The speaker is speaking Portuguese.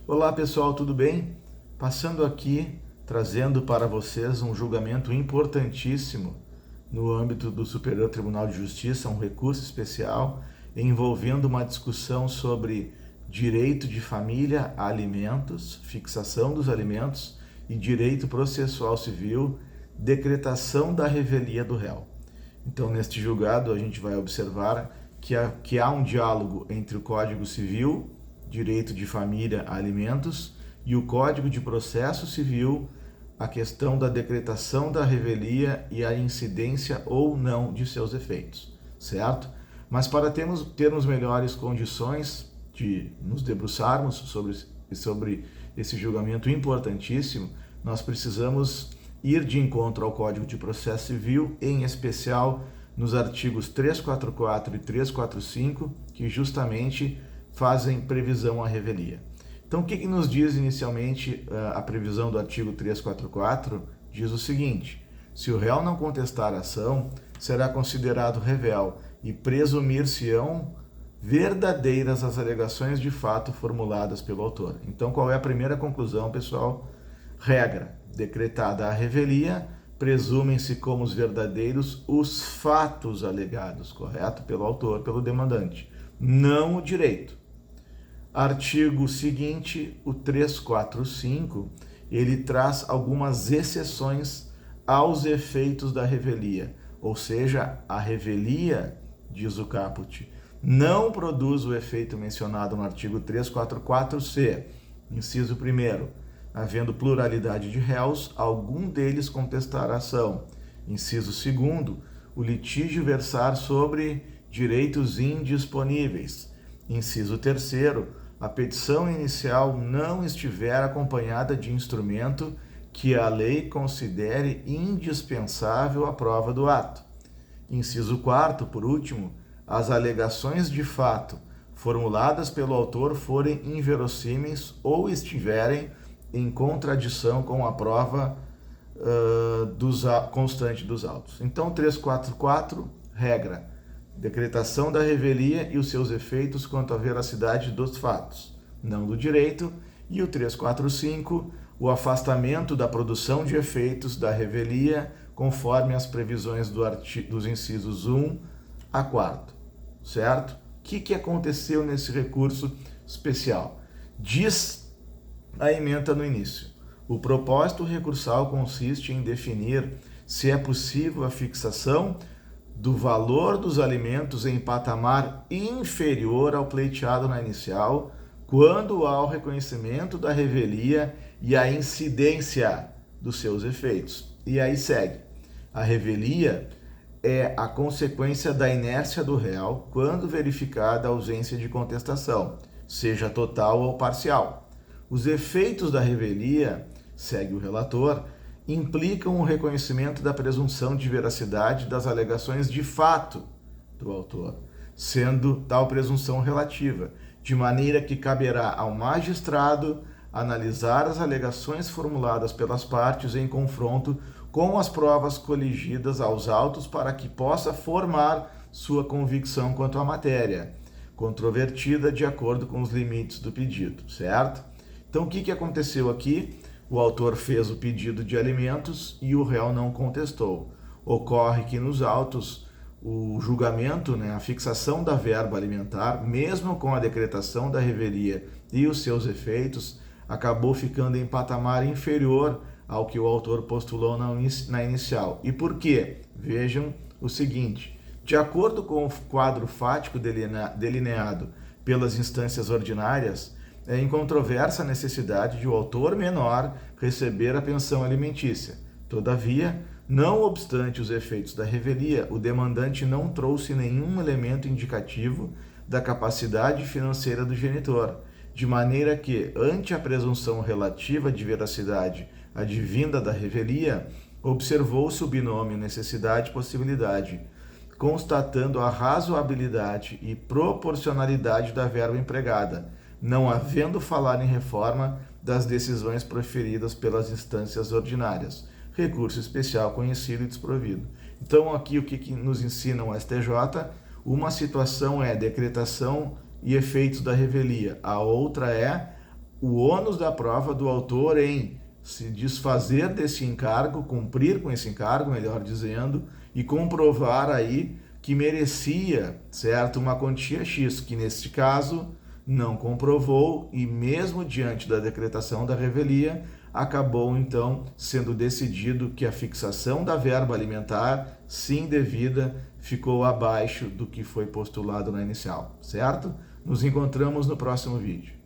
Olá pessoal, tudo bem? Passando aqui, trazendo para vocês um julgamento importantíssimo no âmbito do Superior Tribunal de Justiça, um recurso especial envolvendo uma discussão sobre direito de família a alimentos, fixação dos alimentos e direito processual civil, decretação da revelia do réu. Então, neste julgado, a gente vai observar que há um diálogo entre o Código Civil, direito de família a alimentos, e o Código de Processo Civil, a questão da decretação da revelia e a incidência ou não de seus efeitos, certo? Mas para termos melhores condições de nos debruçarmos sobre esse julgamento importantíssimo, nós precisamos ir de encontro ao Código de Processo Civil, em especial nos artigos 344 e 345, que justamente fazem previsão à revelia. Então, o que nos diz inicialmente a previsão do artigo 344? Diz o seguinte: se o réu não contestar a ação, será considerado revel e presumir-se-ão verdadeiras as alegações de fato formuladas pelo autor. Então, qual é a primeira conclusão, pessoal? Regra: decretada a revelia, presumem-se como os verdadeiros os fatos alegados, correto? Pelo autor, pelo demandante, não o direito. Artigo seguinte, o 345, ele traz algumas exceções aos efeitos da revelia, ou seja, a revelia, diz o caput, não produz o efeito mencionado no artigo 344-C, inciso 1º, havendo pluralidade de réus, algum deles contestar a ação. Inciso 2º, o litígio versar sobre direitos indisponíveis. Inciso 3º, a petição inicial não estiver acompanhada de instrumento que a lei considere indispensável à prova do ato. Inciso 4º, por último, as alegações de fato formuladas pelo autor forem inverossímeis ou estiverem em contradição com a prova constante dos autos. Então, 344, regra: decretação da revelia e os seus efeitos quanto à veracidade dos fatos, não do direito. E o 345, o afastamento da produção de efeitos da revelia conforme as previsões dos incisos 1 a 4, certo? O que aconteceu nesse recurso especial? Diz a ementa no início: o propósito recursal consiste em definir se é possível a fixação do valor dos alimentos em patamar inferior ao pleiteado na inicial, quando há o reconhecimento da revelia e a incidência dos seus efeitos. E aí segue: a revelia é a consequência da inércia do réu quando verificada a ausência de contestação, seja total ou parcial. Os efeitos da revelia, segue o relator, implicam o reconhecimento da presunção de veracidade das alegações de fato do autor, sendo tal presunção relativa, de maneira que caberá ao magistrado analisar as alegações formuladas pelas partes em confronto com as provas coligidas aos autos para que possa formar sua convicção quanto à matéria, controvertida de acordo com os limites do pedido, certo? Então, o que aconteceu aqui? O autor fez o pedido de alimentos e o réu não contestou. Ocorre que nos autos o julgamento, a fixação da verba alimentar, mesmo com a decretação da revelia e os seus efeitos, acabou ficando em patamar inferior ao que o autor postulou na inicial. E por quê? Vejam o seguinte: de acordo com o quadro fático delineado pelas instâncias ordinárias, é incontroversa a necessidade de o autor menor receber a pensão alimentícia. Todavia, não obstante os efeitos da revelia, o demandante não trouxe nenhum elemento indicativo da capacidade financeira do genitor, de maneira que, ante a presunção relativa de veracidade advinda da revelia, observou-se o binômio necessidade-possibilidade, constatando a razoabilidade e proporcionalidade da verba empregada, não havendo falar em reforma das decisões proferidas pelas instâncias ordinárias. Recurso especial conhecido e desprovido. Então, aqui o que nos ensina o STJ? Uma situação é decretação e efeitos da revelia, a outra é o ônus da prova do autor em se desfazer desse encargo, cumprir com esse encargo, melhor dizendo, e comprovar aí que merecia, certo, uma quantia X, que neste caso não comprovou e mesmo diante da decretação da revelia, acabou então sendo decidido que a fixação da verba alimentar, sim devida, ficou abaixo do que foi postulado na inicial, certo? Nos encontramos no próximo vídeo.